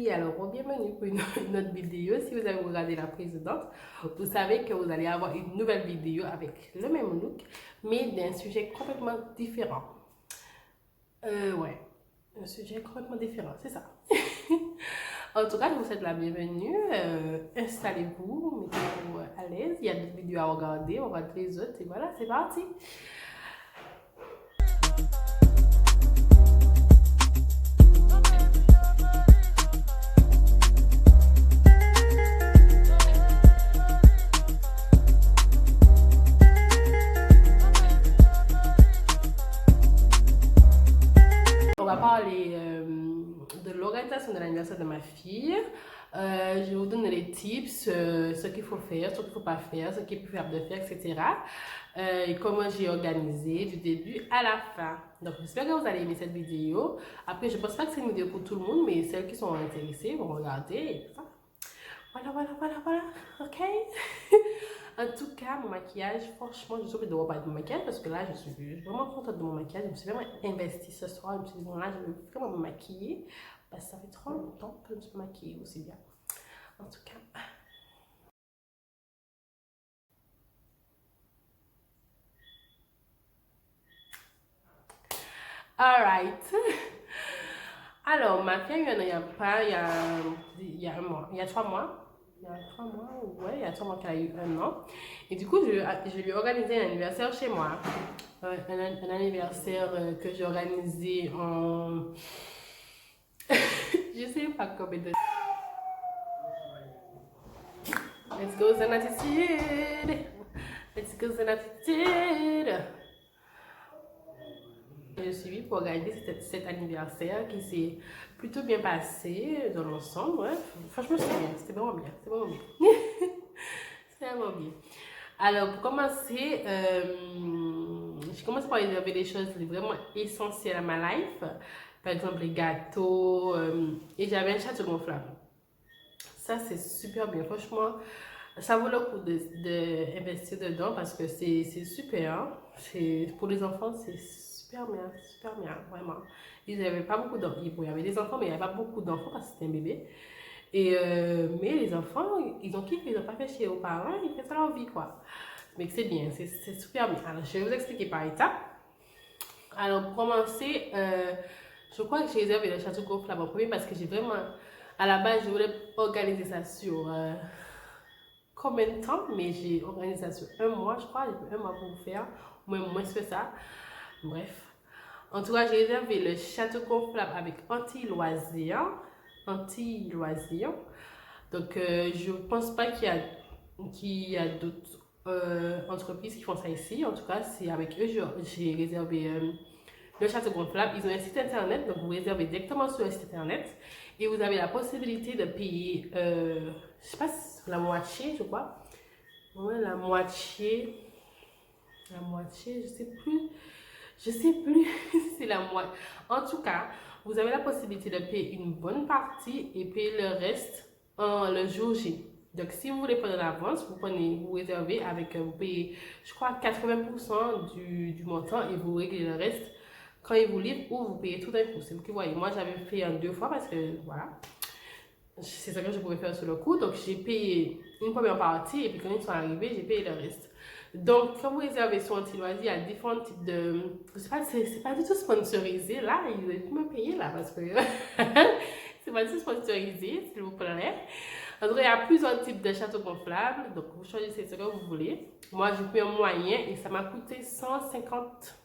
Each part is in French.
Oui, alors bienvenue pour une autre vidéo. Si vous avez regardé la précédente, vous savez que vous allez avoir une nouvelle vidéo avec le même look, mais d'un sujet complètement différent. Ouais, un sujet complètement différent, c'est ça. En tout cas, je vous souhaite la bienvenue. Installez-vous, mettez-vous à l'aise. Il y a d'autres vidéos à regarder, on regarde les autres et voilà, c'est parti. On va parler de l'organisation de l'anniversaire de ma fille. Je vais vous donner les tips, ce qu'il faut faire, ce qu'il ne faut pas faire, ce qu'il peut faire de faire, etc. Et comment j'ai organisé du début à la fin. Donc j'espère que vous allez aimer cette vidéo. Après, je ne pense pas que c'est une vidéo pour tout le monde, mais celles qui sont intéressées vont regarder et tout ça. Voilà. Ok? En tout cas, mon maquillage, franchement, je suis obligée de reparler de mon maquillage parce que là, je suis vraiment contente de mon maquillage. Je me suis vraiment investie ce soir. Je me suis dit, bon, là, je veux vraiment me maquiller parce que ça fait trop longtemps que je me suis maquillée aussi bien. En tout cas. Alright. Alors, ma fille, il y a pas, il y a un mois, il y a 3 mois. Il y a 3 mois, ouais, il y a 3 mois qu'elle a eu un an. Et du coup, je lui ai organisé un anniversaire chez moi. Un anniversaire que j'ai organisé en... je sais pas combien de... Let's go, c'est attitude. Let's go, c'est attitude. Je suis pour organiser cet anniversaire qui s'est plutôt bien passé dans l'ensemble. Ouais. Franchement, c'était bien. C'était vraiment bien. C'était vraiment bien. C'était vraiment bien. Alors, pour commencer, j'ai commencé par réserver des choses vraiment essentielles à ma life. Par exemple, les gâteaux. Et j'avais un château gonflable. Ça, c'est super bien. Franchement, ça vaut le coup d'investir dedans parce que c'est super. Hein. Pour les enfants, c'est super bien, vraiment. Ils n'avaient pas beaucoup d'enfants. Il y avait des enfants, mais il n'y avait pas beaucoup d'enfants parce que c'était un bébé. Mais les enfants, ils ont kiffé, ils n'ont pas fait chier aux parents, ils font ça leur vie, quoi. Mais c'est bien, c'est super bien. Alors, je vais vous expliquer par étapes. Alors, pour commencer, je crois que j'ai réservé le château gonflable en premier parce que j'ai vraiment, à la base, je voulais organiser ça sur combien de temps, mais j'ai organisé ça sur un mois, je crois, j'ai un mois pour vous faire, ou même moins que ça. Bref. En tout cas, j'ai réservé le château gonflable avec anti-loisir. Anti-loisir. Donc, je ne pense pas qu'il y a d'autres entreprises qui font ça ici. En tout cas, c'est avec eux j'ai réservé le château gonflable. Ils ont un site internet, donc vous réservez directement sur le site internet. Et vous avez la possibilité de payer, je sais pas, la moitié, je crois. Ouais, la moitié, je sais plus. Je sais plus si c'est la moitié. En tout cas, vous avez la possibilité de payer une bonne partie et payer le reste le jour J. Donc, si vous voulez prendre l'avance, vous réservez avec, vous payez, je crois, 80% du montant et vous réglez le reste quand ils vous livrent ou vous payez tout d'un coup. C'est vous qui voyez. Moi, j'avais fait en 2 fois parce que, voilà, c'est ça que je pouvais faire sur le coup. Donc, j'ai payé une première partie et puis quand ils sont arrivés, j'ai payé le reste. Donc, quand vous réservez sur Anti-Loisir, il y a différents types de... C'est pas du tout sponsorisé, là. Ils auraient pu me payer, là, parce que... c'est pas du tout sponsorisé, s'il vous plaît. En tout cas, il y a plusieurs types de châteaux gonflables. Donc, vous choisissez ce que vous voulez. Moi, j'ai pris un moyen et ça m'a coûté 150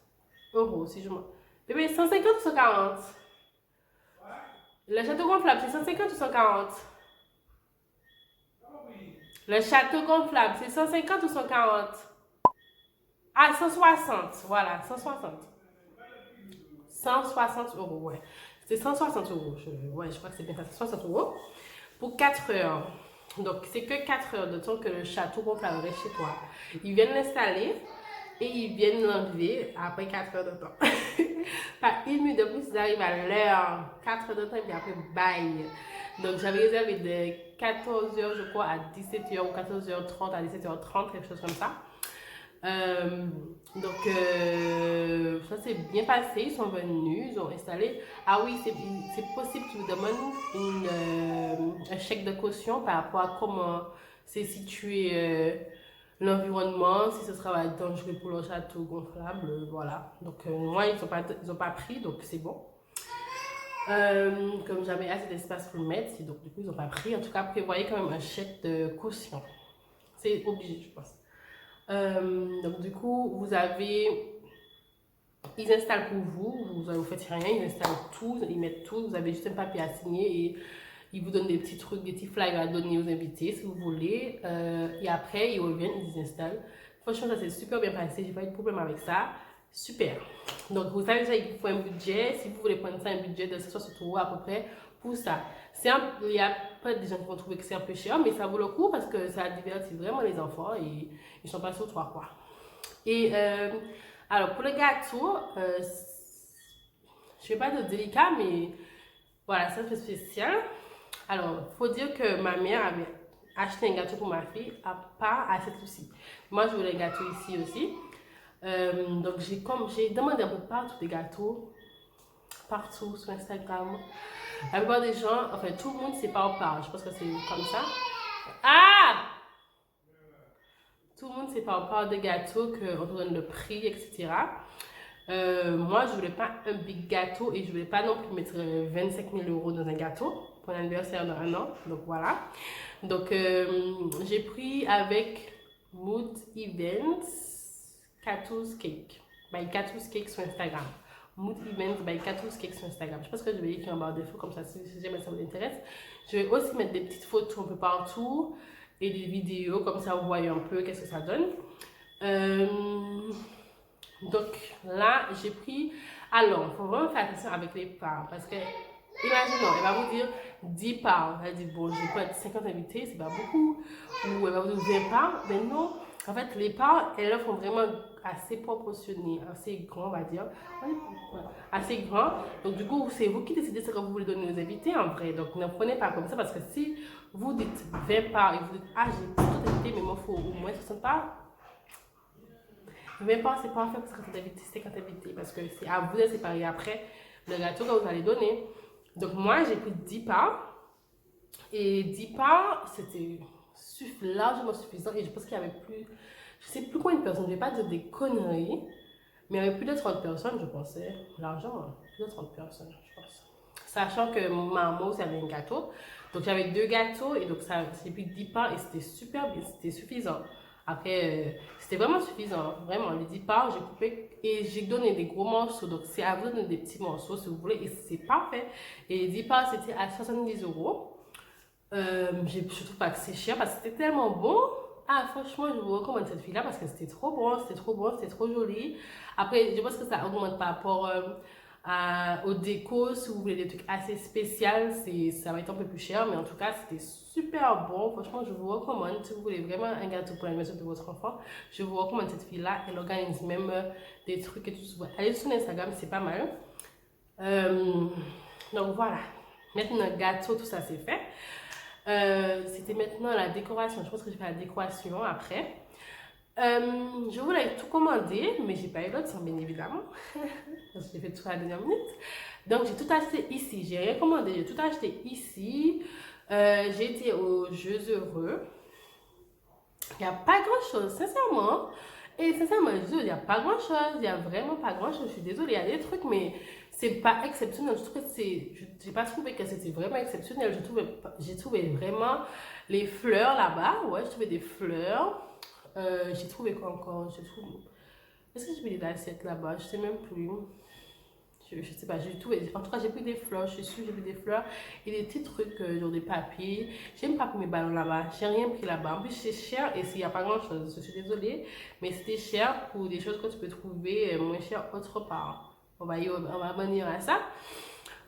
euros, si je m'en... Bébé, 150 ou 140? Le château gonflable, c'est 150 ou 140? Le château gonflable, c'est 150 ou 140? Ah, 160, voilà, 160. 160 euros, ouais. C'est 160 euros, ouais, je crois que c'est bien ça, 160 euros pour 4 heures. Donc, c'est que 4 heures de temps que le château gonflable reste chez toi. Ils viennent l'installer et ils viennent l'enlever après 4 heures de temps. Pas une minute de plus, ils arrivent à l'heure. 4 heures de temps et puis après, bye. Donc, j'avais réservé de 14 heures, je crois, à 17 heures ou 14h30 à 17h30, quelque chose comme ça. Ça s'est bien passé, ils sont venus, ils ont installé. Ah oui, c'est possible qu'ils vous demandent chèque de caution par rapport à comment c'est situé l'environnement, si ce sera dangereux pour le château gonflable, voilà. Donc moi, ils ont pas pris, donc c'est bon. Comme j'avais assez d'espace pour le mettre, donc du coup ils n'ont pas pris. En tout cas, prévoyez quand même un chèque de caution. C'est obligé, je pense. Donc du coup, ils installent pour vous, vous faites rien, ils installent tout, ils mettent tout, vous avez juste un papier à signer et ils vous donnent des petits trucs, des petits flyers à donner aux invités si vous voulez. Et après, ils reviennent, ils installent. Franchement, ça s'est super bien passé, j'ai pas eu de problème avec ça. Super. Donc, vous savez déjà, il vous faut un budget. Si vous voulez prendre ça, un budget de 160 € à peu près pour ça. Il y a pas des gens qui vont trouver que c'est un peu cher, mais ça vaut le coup parce que ça divertit vraiment les enfants et ils sont pas sur trois quoi. Et alors, pour le gâteau, je ne vais pas de délicat, mais voilà, c'est un peu spécial. Alors, il faut dire que ma mère avait acheté un gâteau pour ma fille, pas à cette aussi. Moi, je voulais le gâteau ici aussi. Donc, j'ai demandé un peu partout des gâteaux, partout sur Instagram. La plupart des gens, enfin, tout le monde sait pas en parle. Je pense que c'est comme ça. Ah! Tout le monde sait pas en parle des gâteaux, qu'on te donne le prix, etc. Moi, je voulais pas un big gâteau et je voulais pas non plus mettre 25 000 € dans un gâteau pour l'anniversaire d'un an. Donc voilà. Donc j'ai pris avec Mood Events Catouz Cake by Catouz Cake sur Instagram. Mood Events by Catouz Cake sur Instagram. Je pense que je vais écrire en barre d'infos comme ça si jamais ça vous intéresse. Je vais aussi mettre des petites photos un peu partout et des vidéos comme ça vous voyez un peu qu'est-ce que ça donne. Donc là, j'ai pris. Alors, il faut vraiment faire attention avec les parts parce que, imaginons, elle va vous dire 10 parts. Elle dit, bon, j'ai pas 50 invités, c'est pas beaucoup. Ou elle va vous dire 20 parts. Mais non, en fait, les parts, elles font vraiment assez proportionnées, assez grand, on va dire. Assez grand. Donc, du coup, c'est vous qui décidez ce que vous voulez donner aux invités en vrai. Donc, ne prenez pas comme ça parce que si vous dites 20 parts et vous dites, ah, j'ai 60 invités, mais moi, il faut au moins 60 parts. Même pas, c'est pas fait pour 50 invités, 50 invités, parce que c'est à vous de séparer après le gâteau que vous allez donner. Donc moi, j'ai pris 10 parts. Et 10 parts, c'était largement suffisant. Et je pense qu'il y avait plus, je sais plus combien de personnes, je ne vais pas dire des conneries, mais il y avait plus de 30 personnes, je pensais. L'argent, plus de 30 personnes, je pense. Sachant que ma maman aussi avait un gâteau. Donc j'avais 2 gâteaux, et donc ça, j'ai pris 10 parts, et c'était super bien, c'était suffisant. Après, c'était vraiment suffisant, vraiment. Les 10 parts, j'ai coupé et j'ai donné des gros morceaux. Donc, c'est à vous de donner des petits morceaux si vous voulez. Et c'est parfait. Et les 10 parts, c'était à 70 €. Je trouve pas que c'est cher parce que c'était tellement bon. Ah, franchement, je vous recommande cette fille-là parce que c'était trop bon, c'était trop joli. Après, je pense que ça augmente par rapport au déco. Si vous voulez des trucs assez spéciaux, ça va être un peu plus cher. Mais en tout cas, c'était super bon. Franchement, je vous recommande. Si vous voulez vraiment un gâteau pour l'anniversaire de votre enfant, je vous recommande cette fille-là. Elle organise même des trucs et tout. Allez sur Instagram, c'est pas mal. Donc voilà. Maintenant, le gâteau, tout ça, c'est fait. C'était maintenant la décoration. Je pense que je vais faire la décoration après. Je voulais tout commander, mais j'ai pas eu le temps, bien évidemment. Parce que j'ai fait tout à la dernière minute. Donc, j'ai tout acheté ici. J'ai rien commandé, j'ai tout acheté ici. J'ai été aux Jeux Heureux. Il n'y a pas grand chose, sincèrement. Et sincèrement, il n'y a pas grand chose. Il n'y a vraiment pas grand chose. Je suis désolée, il y a des trucs, mais c'est pas exceptionnel. Je trouve que j'ai pas trouvé que c'était vraiment exceptionnel. J'ai trouvé vraiment les fleurs là-bas. Ouais, j'ai trouvé des fleurs. J'ai trouvé quoi encore? Est-ce que j'ai mis des assiettes là-bas? Je sais même plus. Je sais pas, j'ai trouvé. En tout cas, j'ai pris des fleurs, je suis sûre, j'ai pris des fleurs et des petits trucs, genre des papiers. J'ai même pas pris mes ballons là-bas, j'ai rien pris là-bas. En plus, c'est cher et il n'y a pas grand-chose. Je suis désolée, mais c'était cher pour des choses que tu peux trouver moins cher autre part. On va venir à ça.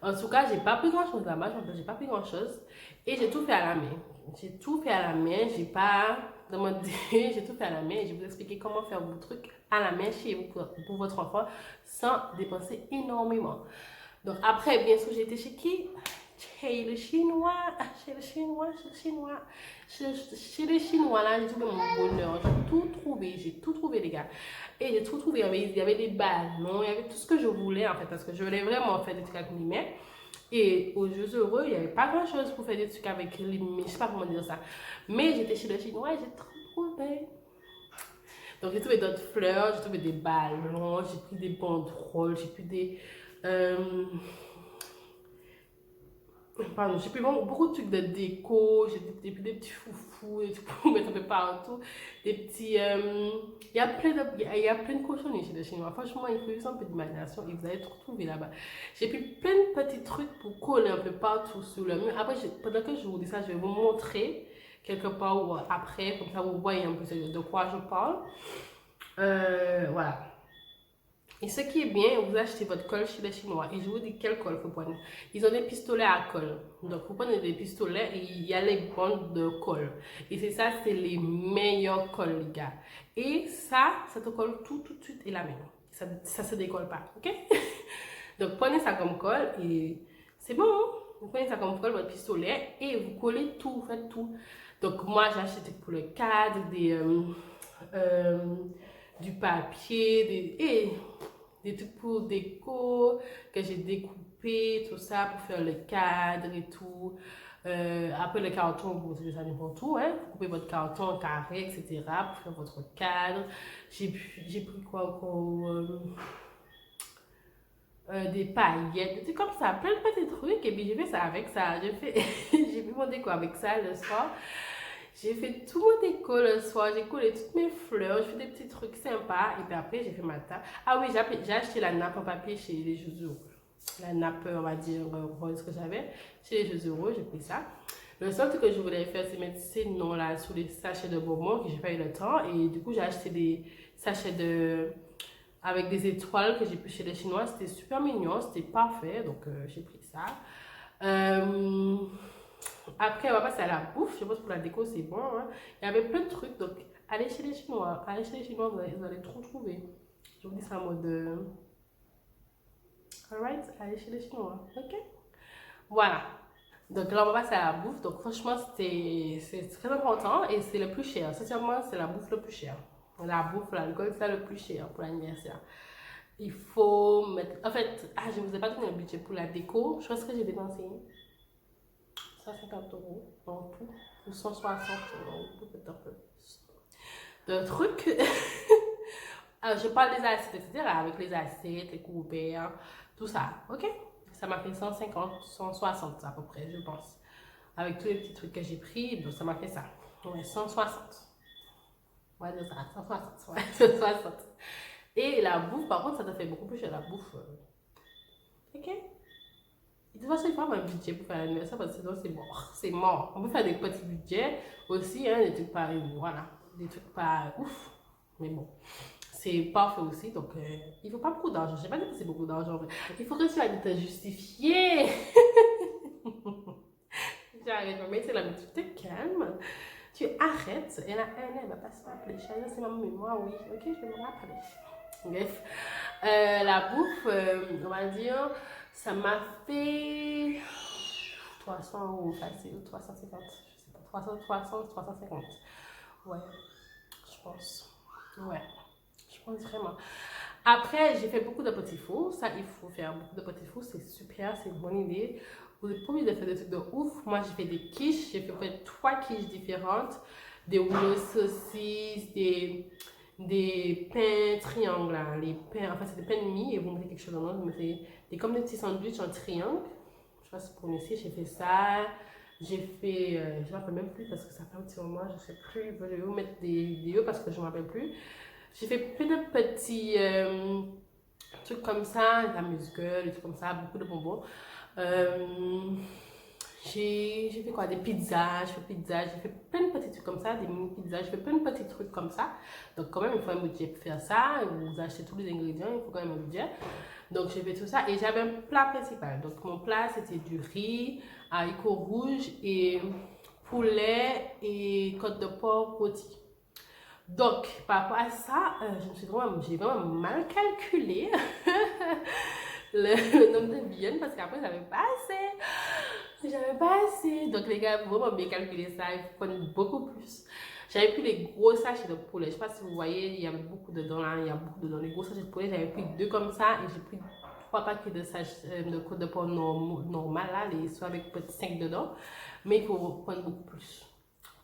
En tout cas, j'ai pas pris grand-chose là-bas, j'ai pas pris grand-chose et j'ai tout fait à la main. J'ai tout fait à la main, j'ai pas demandé, j'ai tout fait à la main et je vais vous expliquer comment faire vos trucs à la main chez vous pour votre enfant sans dépenser énormément. Donc après, bien sûr, j'ai été chez qui? Chez le Chinois, chez le Chinois, chez les Chinois là, j'ai trouvé mon bonheur, j'ai tout trouvé les gars. Et j'ai tout trouvé, il y avait des ballons, il y avait tout ce que je voulais en fait, parce que je voulais vraiment faire des trucs avec mes mains. Et aux Jeux Heureux, il n'y avait pas grand chose pour faire des trucs avec les. Je sais pas comment dire ça. Mais j'étais chez le chinois et j'ai trop trouvé. Donc j'ai trouvé d'autres fleurs, j'ai trouvé des ballons, j'ai pris des banderoles, j'ai pris des. euh, Pardon, j'ai pris beaucoup de trucs de déco, j'ai pris des petits foufous, des trucs pour mettre un peu partout, des petits. Il y a plein de, il y a plein de cochonneries chez les Chinois. Franchement, il faut juste un peu d'imagination et vous allez tout trouver là-bas. J'ai pris plein de petits trucs pour coller un peu partout sur le mur. Après, pendant que je vous dis ça, je vais vous montrer quelque part ou après, comme ça vous voyez un peu de quoi je parle. Voilà. Et ce qui est bien, vous achetez votre colle chez les Chinois. Et je vous dis quelle colle il faut prendre. Ils ont des pistolets à colle. Donc, vous prenez des pistolets et il y a les bandes de colle. Et c'est ça, c'est les meilleures colles, les gars. Et ça te colle tout de suite et la même. Ça se décolle pas, ok? Donc, prenez ça comme colle et c'est bon. Hein? Vous prenez ça comme colle, votre pistolet, et vous collez tout, vous faites tout. Donc, moi, j'ai acheté pour le cadre, euh, du papier, des trucs pour déco que j'ai découpé, tout ça pour faire le cadre et tout. Après le carton, vous savez ça n'importe tout, hein. Vous coupez votre carton en carré, etc. pour faire votre cadre. J'ai pris quoi encore? Des paillettes, des trucs comme ça, plein de petits trucs. Et puis j'ai fait ça avec ça. J'ai fait mon déco avec ça le soir. J'ai fait tout mon déco le soir, j'ai collé toutes mes fleurs, j'ai fait des petits trucs sympas et puis après j'ai fait ma table. Ah oui, j'ai acheté la nappe en papier chez les Jeux Heureux. La nappe, on va dire, rose que j'avais chez les Jeux Heureux, j'ai pris ça. Le seul truc que je voulais faire, c'est mettre ces noms-là sous les sachets de bonbons que j'ai pas eu le temps et du coup j'ai acheté des sachets avec des étoiles que j'ai pris chez les Chinois. C'était super mignon, c'était parfait, donc j'ai pris ça. Euh, Après, on va passer à la bouffe. Je pense que pour la déco, c'est bon. Hein. Il y avait plein de trucs. Donc, allez chez les Chinois. Allez chez les Chinois, vous allez tout trouver. Je vous dis ça en mode. Alright, allez chez les Chinois. Ok? Voilà. Donc là, on va passer à la bouffe. Donc, franchement, c'est très important et c'est le plus cher. Sincèrement, c'est la bouffe le plus cher. La bouffe, l'alcool, c'est le plus cher pour l'anniversaire. Il faut mettre. En fait, je ne vous ai pas donné un budget pour la déco. Je pense que j'ai dépensé 150 € en tout, ou 160 € peut-être un peu plus. De trucs. Je parle des assiettes, etc. Avec les assiettes, les couverts, tout ça. Ok? Ça m'a fait 150, 160 à peu près, je pense. Avec tous les petits trucs que j'ai pris, donc ça m'a fait ça. Ouais, 160. Ouais, c'est ça, 160. Ouais, 160. Et la bouffe, par contre, ça te fait beaucoup plus cher la bouffe. Ok? De toute façon, il faut avoir un budget pour faire l'anniversaire parce que sinon c'est mort. C'est mort. On peut faire des petits budgets aussi, hein, des trucs pas, voilà, des trucs pas ouf. Mais bon, c'est parfait aussi. Donc, il faut pas beaucoup d'argent. Je sais pas si c'est beaucoup d'argent. Il faut réussir à te justifier. J'arrête, mais c'est la tu te calmes. Tu arrêtes. Et là, elle va pas se rappeler. C'est ma mémoire, oui. Ok, je vais me rappeler. Bref. La bouffe, on va dire, ça m'a fait 300 € facile, 350, je sais pas, 350. Ouais, je pense. Ouais, je pense vraiment. Après, j'ai fait beaucoup de petits fours. Ça, il faut faire beaucoup de petits fours. C'est super, c'est une bonne idée. Vous n'êtes pas obligé de faire des trucs de ouf. Moi, j'ai fait des quiches. J'ai fait près 3 quiches différentes. Des rouleaux saucisses, des pains triangles. Là. Les pains, enfin, c'est des pains de mie. Et vous mettez quelque chose en mais c'est comme des petits sandwichs en triangle. Je sais pas si vous connaissez. J'ai fait ça. J'ai fait, je ne me rappelle même plus parce que ça fait un petit moment. Je ne sais plus. Je vais vous mettre des œufs parce que je ne me rappelle plus. J'ai fait plein de petits trucs comme ça, la musgueule, des trucs comme ça, beaucoup de bonbons. Euh, j'ai fait quoi? Des pizzas, j'ai fait plein de petits trucs comme ça, des mini pizzas, j'ai fait plein de petits trucs comme ça. Donc quand même, il faut un budget pour faire ça. Vous achetez tous les ingrédients, il faut quand même un budget. Donc j'ai fait tout ça et j'avais un plat principal. Donc mon plat, c'était du riz, haricots rouges et poulet et côte de porc rôti. Donc, par rapport à ça, j'ai vraiment mal calculé le nombre de viande parce qu'après, j'avais pas assez. J'avais pas assez. Donc, les gars, vraiment bien calculer ça. Il faut prendre beaucoup plus. J'avais pris les gros sachets de poulet. Je sais pas si vous voyez, il y avait beaucoup dedans là. Il y a beaucoup dedans. Les gros sachets de poulet, j'avais pris 2 comme ça et j'ai pris 3 paquets de sachets de croûte de pomme normal, là, les soit avec peut-être 5 dedans. Mais il faut prendre beaucoup plus.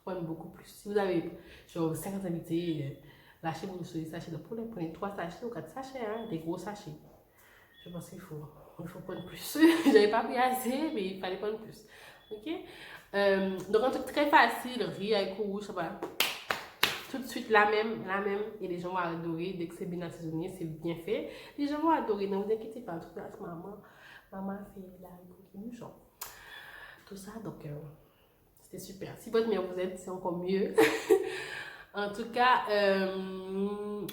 Prendre beaucoup plus. Si vous avez genre 50 invités, lâchez-vous sur les sachets de poulet. Prenez 3 sachets ou 4 sachets, hein, des gros sachets. Je pense qu'il faut prendre plus. J'avais pas pris assez, mais il fallait prendre plus. Ok? Donc un truc très facile, riz avec rouge, voilà. Tout de suite la même, et les gens vont adorer. Dès que c'est bien assaisonné, c'est bien fait. Les gens vont adorer, ne vous inquiétez pas. En tout cas, maman fait la coquille genre. Tout ça, donc c'était super. Si votre mère vous aide, c'est encore mieux. En tout cas,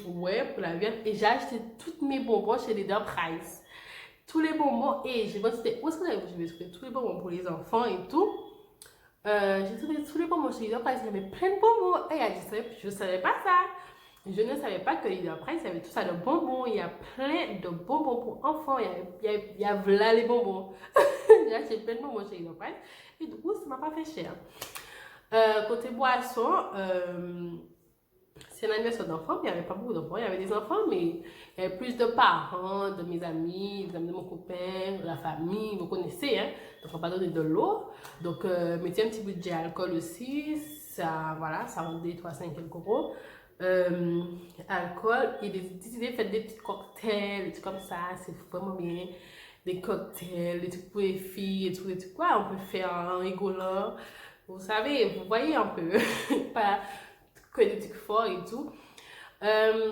ouais, pour la viande. Et j'ai acheté tous mes bonbons chez Leader Price. Tous les bonbons, et je me suis dit, où est-ce que je vais trouver tous les bonbons pour les enfants et tout. J'ai trouvé tous les bonbons chez Leader Price. Il y avait plein de bonbons. Et je ne savais pas ça. Je ne savais pas que Leader Price, il y avait tout ça de bonbons. Il y a plein de bonbons pour enfants. Il y a là les bonbons. J'ai acheté plein de bonbons chez Leader Price. Et du coup, ça m'a pas fait cher. Côté boisson, c'est un anniversaire d'enfants, mais il n'y avait pas beaucoup d'enfants. Il y avait des enfants, mais il y avait plus de parents, de mes amis, des amis de mon copain, de la famille, vous connaissez, hein. Donc, on va pas donner de l'eau. Donc, mettez un petit budget alcool aussi. Ça, voilà, ça rend des 300 quelques euros. Alcool et des idées, faites des petits cocktails, des trucs comme ça, c'est vraiment bien. Des cocktails, des trucs pour les filles, et tout, des trucs quoi, on peut faire en rigolant. Vous savez, vous voyez un peu, pas que des trucs forts et tout.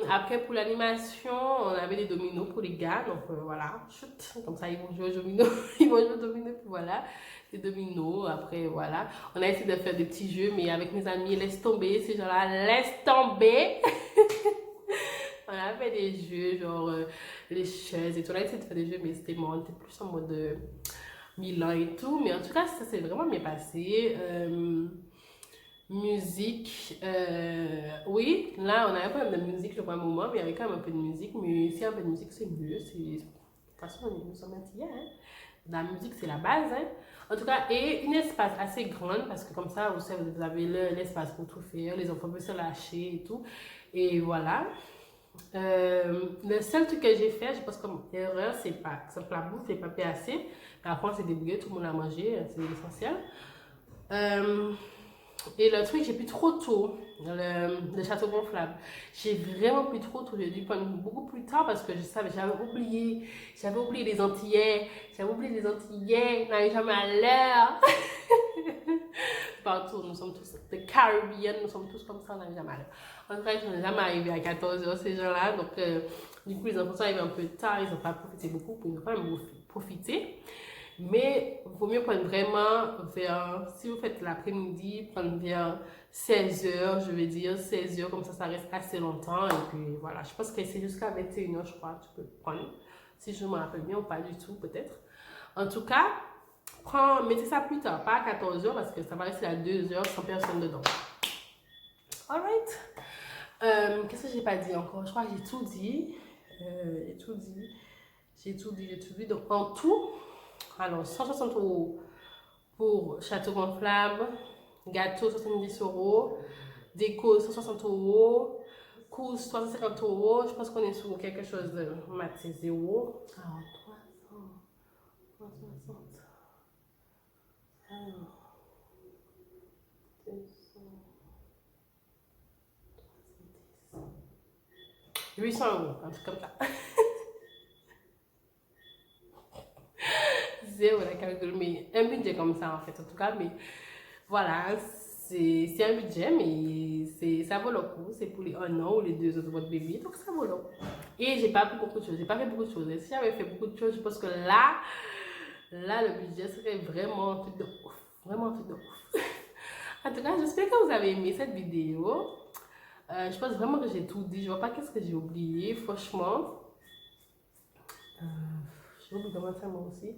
Après, pour l'animation, on avait des dominos pour les gars, donc voilà, chut, comme ça ils vont jouer aux dominos, ils vont jouer aux dominos, puis voilà, des dominos. Après, voilà, on a essayé de faire des petits jeux, mais avec mes amis, laisse tomber, ces gens-là, laisse tomber. On a fait des jeux, genre les chaises et tout, on a essayé de faire des jeux, mais c'était bon, on était plus en mode Milan et tout, mais en tout cas, ça s'est vraiment bien passé. Musique, oui, là on avait pas de musique le premier moment, mais il y avait quand même un peu de musique, mais si y a un peu de musique c'est mieux, de toute façon nous sommes entiers, hein. La musique c'est la base, hein. En tout cas, et une espace assez grande parce que comme ça vous avez l'espace pour tout faire, les enfants peuvent se lâcher et tout, et voilà. Le seul truc que j'ai fait, je pense comme erreur, c'est pas, exemple la bouffe n'est pas fait assez, mais après on s'est débrouillé, tout le monde a mangé, c'est l'essentiel. Et le truc, j'ai pris trop tôt, le château gonflable. J'ai vraiment pris trop tôt. J'ai dû prendre beaucoup plus tard parce que je savais, j'avais oublié les Antillais, on n'arrive jamais à l'heure. Partout, nous sommes tous des Caribbean, nous sommes tous comme ça, on n'arrive jamais à l'heure. En fait, on n'est jamais arrivé à 14h ces gens-là, donc du coup, les enfants sont arrivés un peu tard, ils n'ont pas profité beaucoup, pour quand même profiter. Mais il vaut mieux prendre vraiment vers, si vous faites l'après-midi, prendre vers 16h, je vais dire 16h, comme ça reste assez longtemps. Et puis voilà, je pense que c'est jusqu'à 21h, je crois, tu peux prendre. Si je me rappelle bien ou pas du tout, peut-être. En tout cas, mettez ça plus tard, pas à 14h parce que ça va rester à 2h sans personne dedans. Alright. Qu'est-ce que j'ai pas dit encore? Je crois que j'ai tout dit. J'ai tout dit. Donc en tout, alors 160 € pour château gonflable, gâteau 70 €, déco 160 €, course 350 €. Je pense qu'on est sur quelque chose de maths 0. Alors 360. Alors 200. 800 €, un truc comme ça. Zéro la calcul, mais un budget comme ça en fait, en tout cas, mais voilà, c'est un budget, mais ça vaut le coup, c'est pour les 1 an ou les 2 ans de votre bébé, donc ça vaut le coup. Et j'ai pas fait beaucoup de choses, si j'avais fait beaucoup de choses, je pense que là, le budget serait vraiment un truc de ouf, vraiment un truc de ouf. En tout cas, j'espère que vous avez aimé cette vidéo. Je pense vraiment que j'ai tout dit, je vois pas qu'est-ce que j'ai oublié, franchement. J'ai oublié comment faire moi aussi.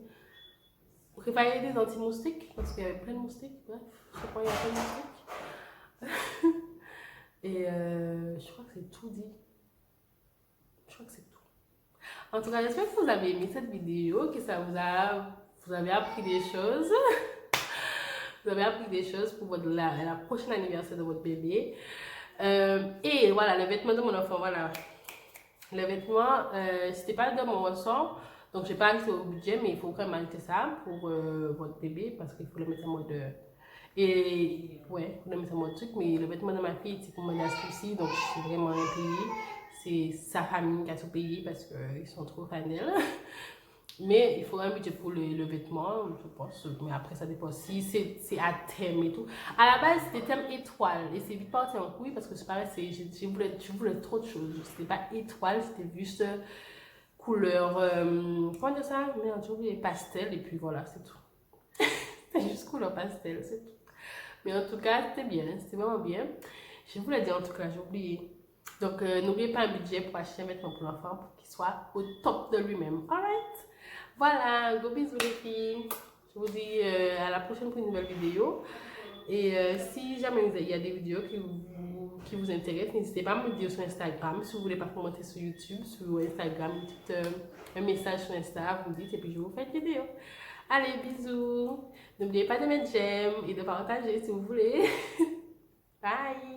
Vous préparez des anti-moustiques parce qu'il y avait plein de moustiques. Bref, je sais pas, il y a plein de moustiques. Et je crois que c'est tout dit. Je crois que c'est tout. En tout cas, j'espère que vous avez aimé cette vidéo, que ça vous avez appris des choses. Vous avez appris des choses pour la prochaine anniversaire de votre bébé. Et voilà, le vêtement de mon enfant, voilà. Le vêtement, c'était pas de mon ressort. Donc, j'ai pas accès au budget, mais il faut quand même acheter ça pour votre bébé parce qu'il faut le mettre en mode. Et ouais, il faut le mettre en mode truc, mais le vêtement de ma fille, c'est pour mon aussi, donc c'est vraiment payé. C'est sa famille qui a tout payé parce qu'ils sont trop fans d'elle. Mais il faut un budget pour le vêtement, je pense. Mais après, ça dépend si c'est à thème et tout. À la base, c'était thème étoile. Et c'est vite parti en couille parce que c'est pareil, je voulais trop de choses. C'était pas étoile, c'était juste couleur. Comment dire ça? Merde, j'ai oublié pastel. Et puis voilà, c'est tout. C'était juste couleur pastel, c'est tout. Mais en tout cas, c'était bien. C'était vraiment bien. Je vous l'ai dit en tout cas, j'ai oublié. Donc, n'oubliez pas un budget pour acheter un vêtement pour l'enfant pour qu'il soit au top de lui-même. Alright? Voilà, gros bisous les filles. Je vous dis à la prochaine pour une nouvelle vidéo. Et si jamais il y a des vidéos qui vous intéressent, n'hésitez pas à me dire sur Instagram. Si vous voulez pas commenter sur YouTube, sur Instagram, dites un message sur Insta, vous me dites et puis je vous fais une vidéo. Allez, bisous. N'oubliez pas de mettre j'aime et de partager si vous voulez. Bye.